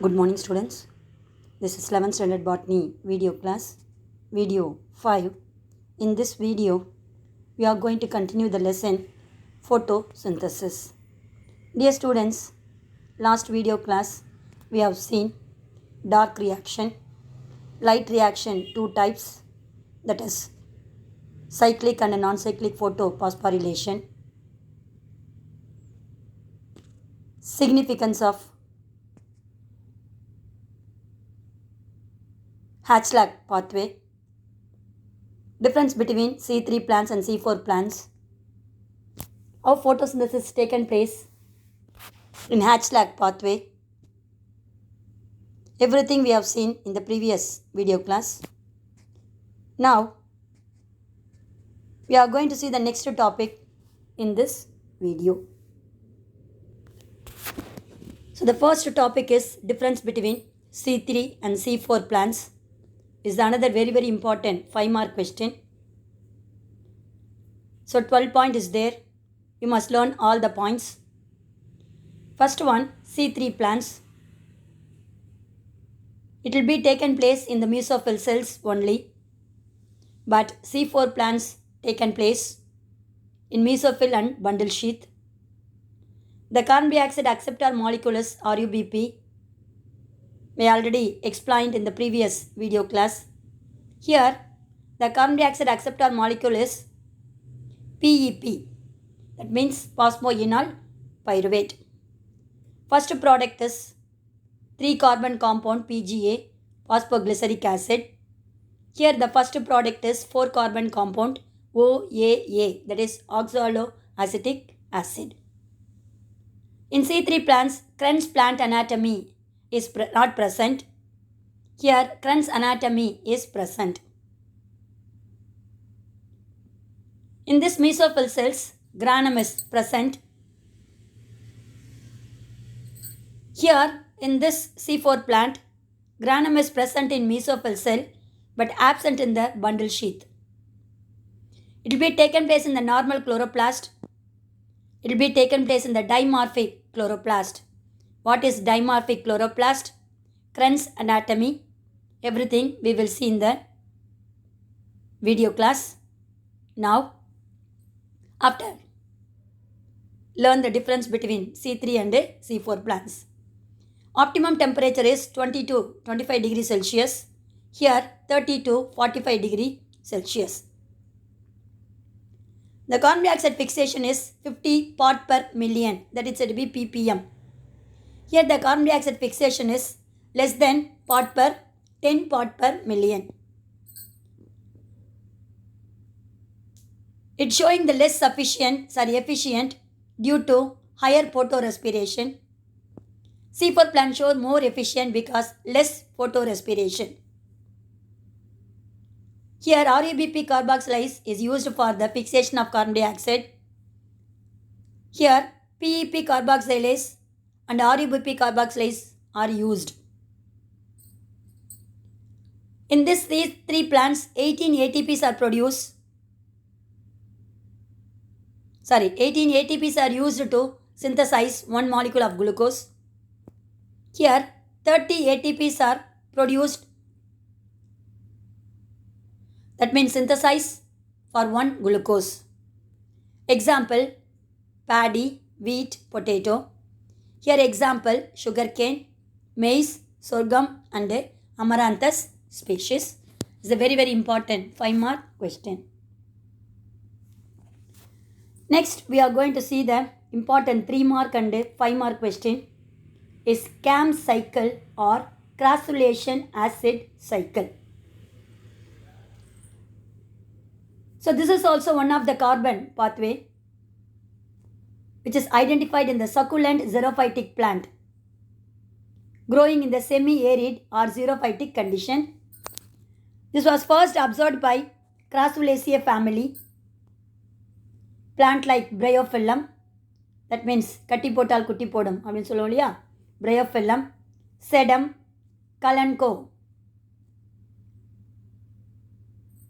Good morning, students. This is 11th Standard Botany video class, video 5. In this video, we are going to continue the lesson photosynthesis. Dear students, last video class, we have seen dark reaction, light reaction, two types, that is cyclic and non-cyclic photophosphorylation, significance of Hatchlag pathway, difference between C3 plants and C4 plants, how photosynthesis is taken place in Hatchlag pathway. Everything we have seen in the previous video class. Now, we are going to see the next topic in this video. So, the first topic is difference between C3 and C4 plants. Is another very important 5-mark question. So 12 point is there. You must learn all the points. First one, C3 plants. It will be taken place in the mesophyll cells only. But C4 plants taken place in mesophyll and bundle sheath. The carbon dioxide acceptor molecule is RUBP. We already explained in the previous video class. Here, the carbon dioxide acceptor molecule is PEP. That means phosphoenol pyruvate. First product is 3-carbon compound PGA, phosphoglyceric acid. Here, the first product is 4-carbon compound OAA, that is oxaloacetic acid. In C3 plants, Krebs plant anatomy is not present. Here, Krebs anatomy is present. In this mesophyll cells, granum is present. Here, in this C4 plant, granum is present in mesophyll cell but absent in the bundle sheath. It will be taken place in the normal chloroplast. It will be taken place in the dimorphic chloroplast. What is dimorphic chloroplast? Krebs anatomy. Everything we will see in the video class. Now, after learn the difference between C3 and C4 plants. Optimum temperature is 20 to 25 degrees Celsius. Here 30 to 45 degrees Celsius. The carbon dioxide fixation is 50 part per million, that is said to be ppm. Here the carbon dioxide fixation is less than 10 part per million. It's showing the less efficient due to higher photorespiration. C4 plant show more efficient because less photorespiration. Here RUBP carboxylase is used for the fixation of carbon dioxide. Here PEP carboxylase and RUBP carboxylase are used. In these three plants, 18 ATPs are produced. 18 ATPs are used to synthesize one molecule of glucose. Here, 30 ATPs are produced. That means synthesize for one glucose. Example, paddy, wheat, potato. Here example, sugarcane, maize, sorghum and amaranthus species. It's a very important 5-mark question. Next, we are going to see the important 3-mark and 5-mark question is CAM cycle or crassulacean acid cycle. So this is also one of the carbon pathway which is identified in the succulent xerophytic plant growing in the semi-arid or xerophytic condition. This was first observed by Crassulaceae family. Plant like Bryophyllum, that means Katipotal Kutipodum, அப்படின்னு சொல்லுவோம் இல்லையா, Bryophyllum, Sedum, Kalanko.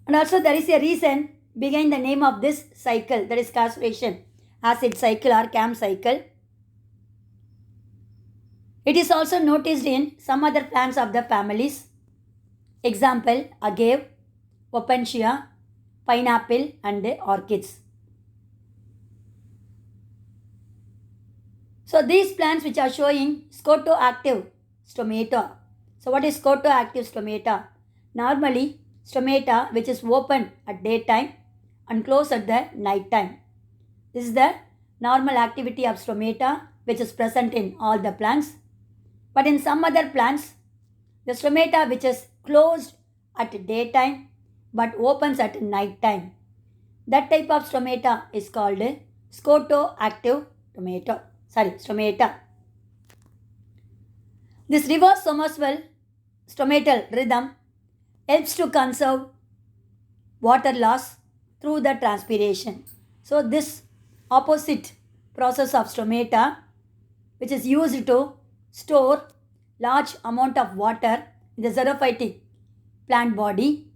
And also there is a reason behind the name of this cycle, that is crassulacean acid cycle or CAM cycle. It is also noticed in some other plants of the families. Example, agave, opuntia, pineapple and orchids. So these plants which are showing scotoactive stomata. So what is scotoactive stomata? Normally stomata which is open at daytime and closed at the night time. This is the normal activity of stomata which is present in all the plants. But in some other plants, the stomata which is closed at daytime but opens at night time. That type of stomata is called scotoactive stomata. This reverse somersault stomatal rhythm helps to conserve water loss through the transpiration. So this opposite process of stomata, which is used to store large amount of water in the xerophytic plant body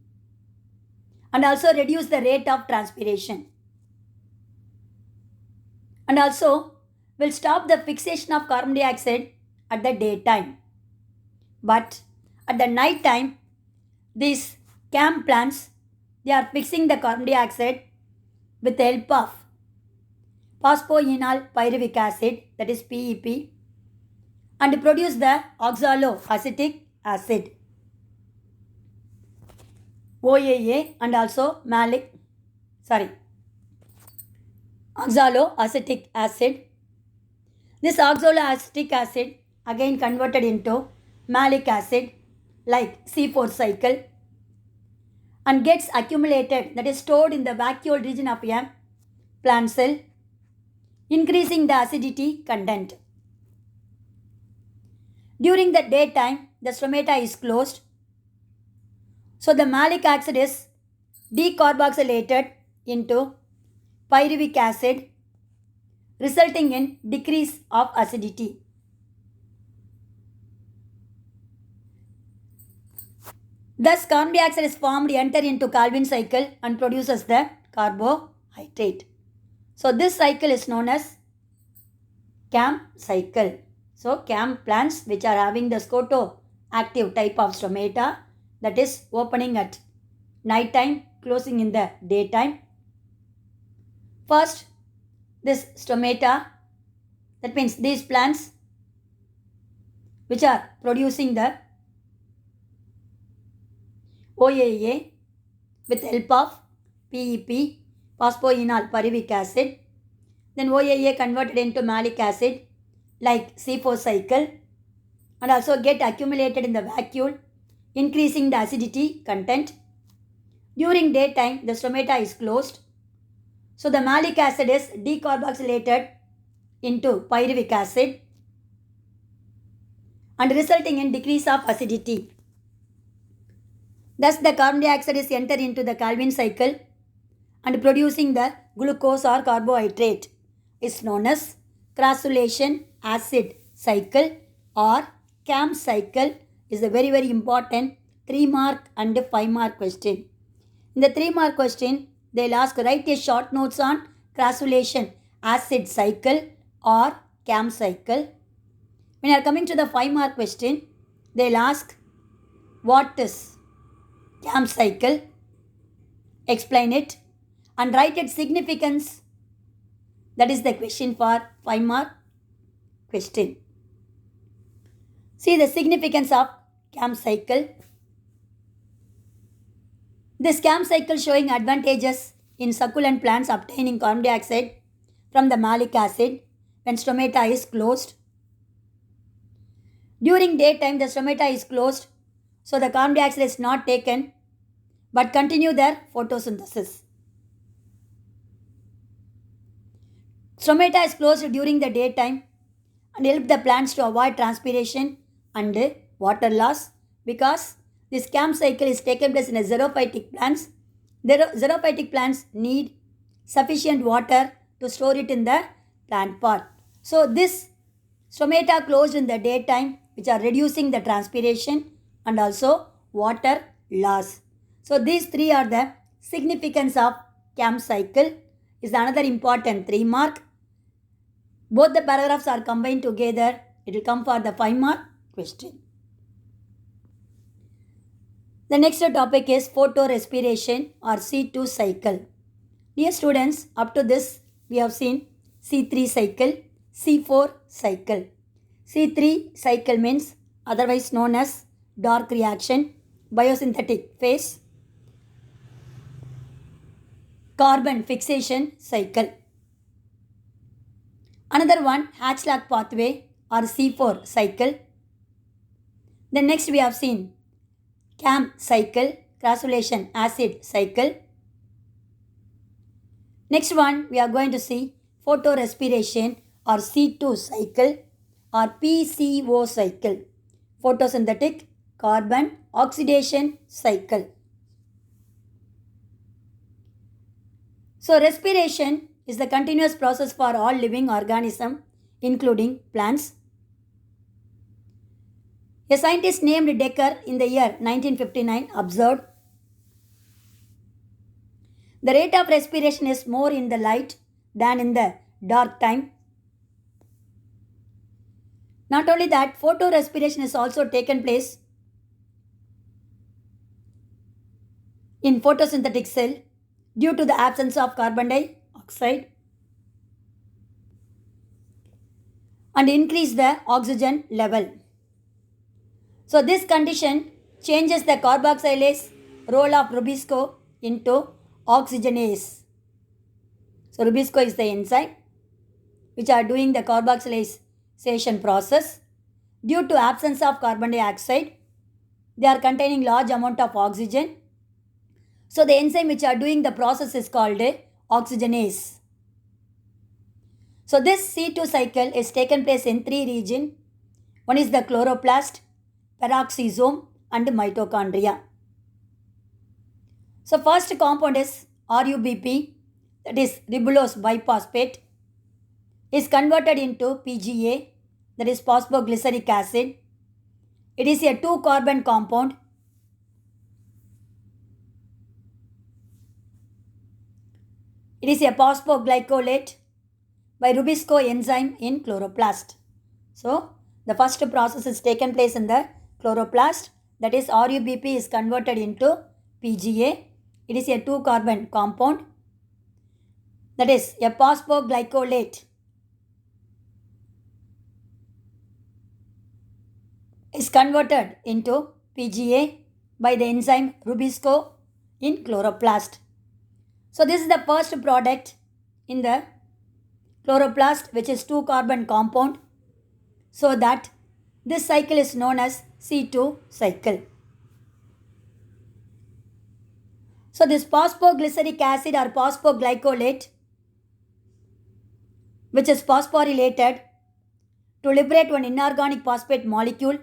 and also reduce the rate of transpiration, and also will stop the fixation of carbon dioxide at the daytime. But at the night time, these CAM plants, they are fixing the carbon dioxide with the help of phosphoenol pyruvic acid, that is PEP, and produce the oxaloacetic acid, OAA, and also oxaloacetic acid. This oxaloacetic acid again converted into malic acid like C4 cycle and gets accumulated, that is stored in the vacuole region of a plant cell, increasing the acidity content. During the daytime, the stomata is closed, so the malic acid is decarboxylated into pyruvic acid, resulting in decrease of acidity. Thus, carbon dioxide is formed, enter into Calvin cycle and produces the carbohydrate. So this cycle is known as CAM cycle. So CAM plants which are having the scotoactive type of stomata, that is opening at night time, closing in the daytime. First, this stomata, that means these plants which are producing the OAA with help of PEP, phosphoenol pyruvic acid, then OAA converted into malic acid like C4 cycle and also get accumulated in the vacuole, increasing the acidity content. During daytime, the stomata is closed, so the malic acid is decarboxylated into pyruvic acid and resulting in decrease of acidity. Thus, the carbon dioxide is entered into the Calvin cycle and producing the glucose or carbohydrate is known as crassulaceous acid cycle or CAM cycle. Is a very important 3-mark and 5-mark question. In the 3-mark question, they'll ask write a short notes on crassulaceous acid cycle or CAM cycle. When you are coming to the 5-mark question, they'll ask what is CAM cycle, explain it and write its significance. That is the question for 5-mark question. See the significance of CAM cycle. This CAM cycle showing advantages in succulent plants obtaining carbon dioxide from the malic acid when stomata is closed. During daytime, the stomata is closed, so the carbon dioxide is not taken but continue their photosynthesis. Stomata is closed during the daytime and help the plants to avoid transpiration and water loss because this CAM cycle is taken place in a xerophytic plants. The xerophytic plants need sufficient water to store it in the plant pot. So this stomata closed in the daytime which are reducing the transpiration and also water loss. So these three are the significance of CAM cycle. Is another important 3-mark. Both the paragraphs are combined together It will come for the 5-mark question. The next topic is photorespiration or C2 cycle. Dear students, up to this we have seen C3 cycle, C4 cycle. C3 cycle means otherwise known as dark reaction, biosynthetic phase, carbon fixation cycle. Another one, Hatchlock pathway or C4 cycle. Then next we have seen CAM cycle, crassulacean acid cycle. Next one we are going to see photorespiration or C2 cycle or PCO cycle, photosynthetic carbon oxidation cycle. So respiration is the continuous process for all living organisms, including plants. A scientist named Decker in the year 1959 observed the rate of respiration is more in the light than in the dark time. Not only that, photorespiration has also taken place in photosynthetic cell due to the absence of carbon dioxide and increase the oxygen level. So this condition changes the carboxylase role of rubisco into oxygenase. So rubisco is the enzyme which are doing the carboxylation process. Due to absence of carbon dioxide, they are containing large amount of oxygen. So the enzyme which are doing the process is called oxygenase. So this C2 cycle is taken place in 3 regions. One is the chloroplast, peroxisome and mitochondria. So first compound is RUBP, that is ribulose biphosphate, is converted into PGA, that is phosphoglyceric acid. It is a 2-carbon compound. It is a phosphoglycolate by rubisco enzyme in chloroplast. So the first process is taken place in the chloroplast, that is RUBP is converted into PGA. It is a 2-carbon compound, that is a phosphoglycolate is converted into PGA by the enzyme rubisco in chloroplast. So this is the first product in the chloroplast, which is 2-carbon compound. So that this cycle is known as C2 cycle. So this phosphoglyceric acid or phosphoglycolate, which is phosphorylated to liberate one inorganic phosphate molecule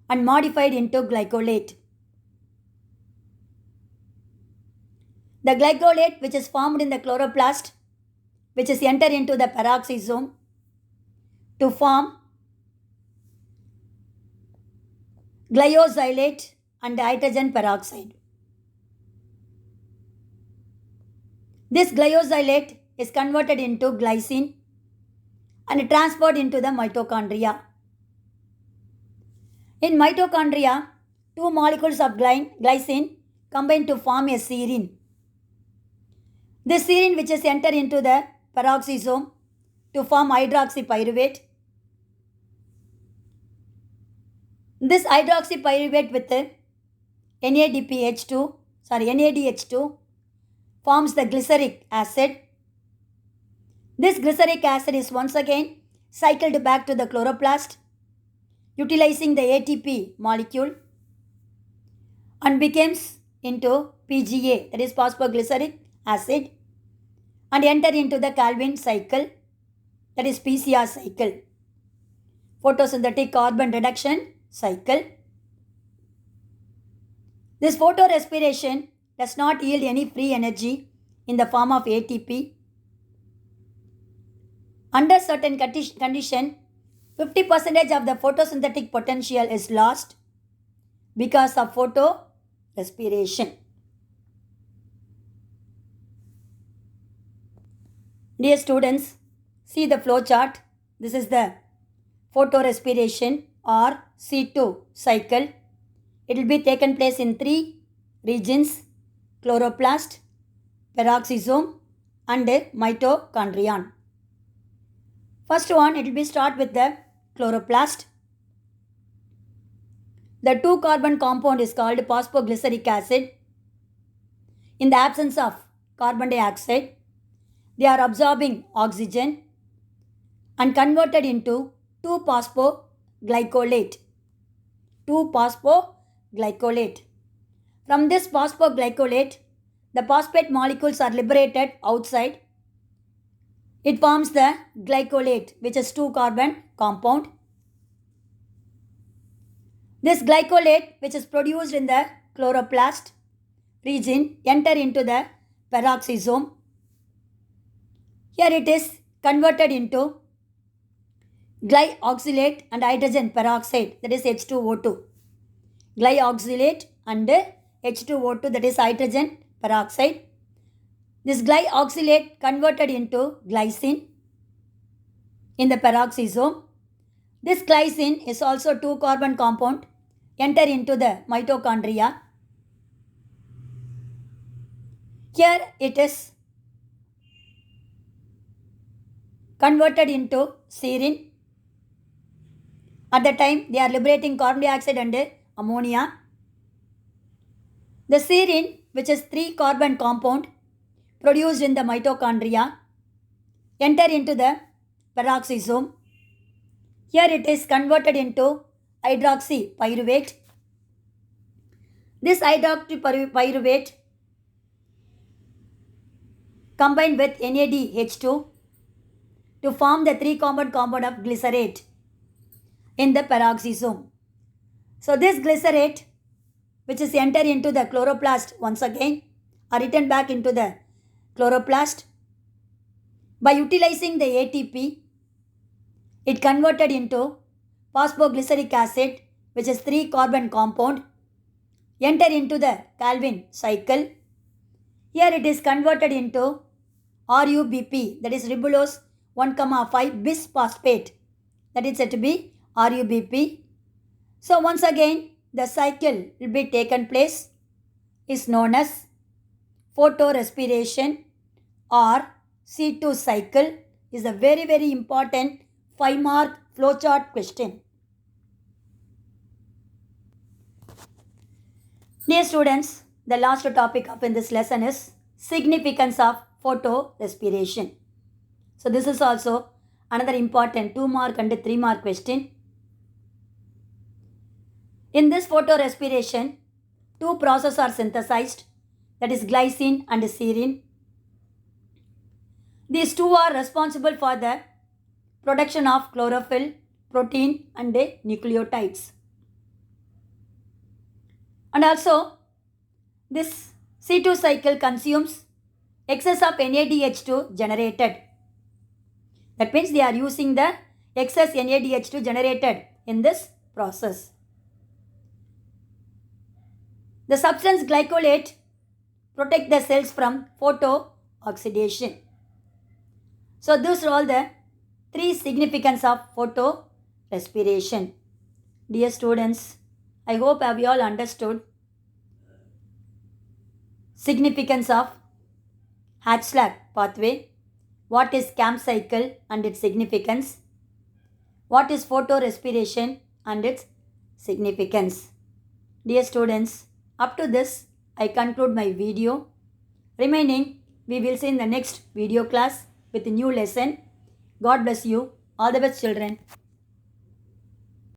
and modified into glycolate. The glycolate which is formed in the chloroplast, which is entered into the peroxisome to form glyosylate and hydrogen peroxide. This glyosylate is converted into glycine and transferred into the mitochondria. In mitochondria, 2 molecules of glycine combine to form a serine. This serine which is entered into the peroxisome to form hydroxypyruvate. This hydroxypyruvate with NADH2 forms the glyceric acid. This glyceric acid is once again cycled back to the chloroplast utilizing the ATP molecule and becomes into PGA, that is phosphoglyceric acid, and enter into the Calvin cycle, that is PCR cycle, photosynthetic carbon reduction cycle. This photorespiration does not yield any free energy in the form of ATP. Under certain condition, 50% of the photosynthetic potential is lost because of photorespiration. Dear students, see the flow chart. This is the photorespiration or C2 cycle. It will be taken place in 3 regions: chloroplast, peroxisome and mitochondrion. First one, it will be start with the chloroplast. The 2-carbon compound is called phosphoglyceric acid. In the absence of carbon dioxide, they are absorbing oxygen and converted into 2-phosphoglycolate. 2-phosphoglycolate. From this phosphoglycolate, the phosphate molecules are liberated outside. It forms the glycolate, which is 2-carbon compound. This glycolate, which is produced in the chloroplast region, enter into the peroxisome. Here it is converted into glyoxylate and hydrogen peroxide, that is H2O2. Glyoxylate and H2O2, that is hydrogen peroxide. This glyoxylate converted into glycine in the peroxisome. This glycine is also 2-carbon compound, enter into the mitochondria. Here it is converted into serine. At the time they are liberating carbon dioxide and ammonia. The serine, which is 3-carbon compound produced in the mitochondria, enter into the peroxisome. Here it is converted into hydroxypyruvate. This hydroxypyruvate combined with NADH2 to form the 3-carbon compound of glycerate in the peroxisome. So this glycerate, which is entered into the chloroplast once again, are written back into the chloroplast. By utilizing the ATP, it converted into phosphoglyceric acid, which is 3-carbon compound, enter into the Calvin cycle. Here it is converted into RUBP, that is ribulose 1,5 bisphosphate, that is said to be RUBP. So once again, the cycle will be taken place is known as photorespiration or C2 cycle. Is a very important 5-mark flowchart question. Dear students, the last topic of in this lesson is significance of photorespiration. So this is also another important 2-mark and 3-mark question. In this photorespiration, 2 processes are synthesized, that is glycine and serine. These 2 are responsible for the production of chlorophyll, protein and nucleotides. And also, this C2 cycle consumes excess of NADH2 generated. That means they are using the excess NADH2 generated in this process. The substance glycolate protect the cells from photooxidation. So these are all the 3 significance of photorespiration. Dear students, I hope have you all understood significance of Hatch-Slack pathway, what is CAM cycle and its significance, what is photorespiration and its significance. Dear students, up to this I conclude my video. Remaining we will see in the next video class with a new lesson. God bless you. All the best children.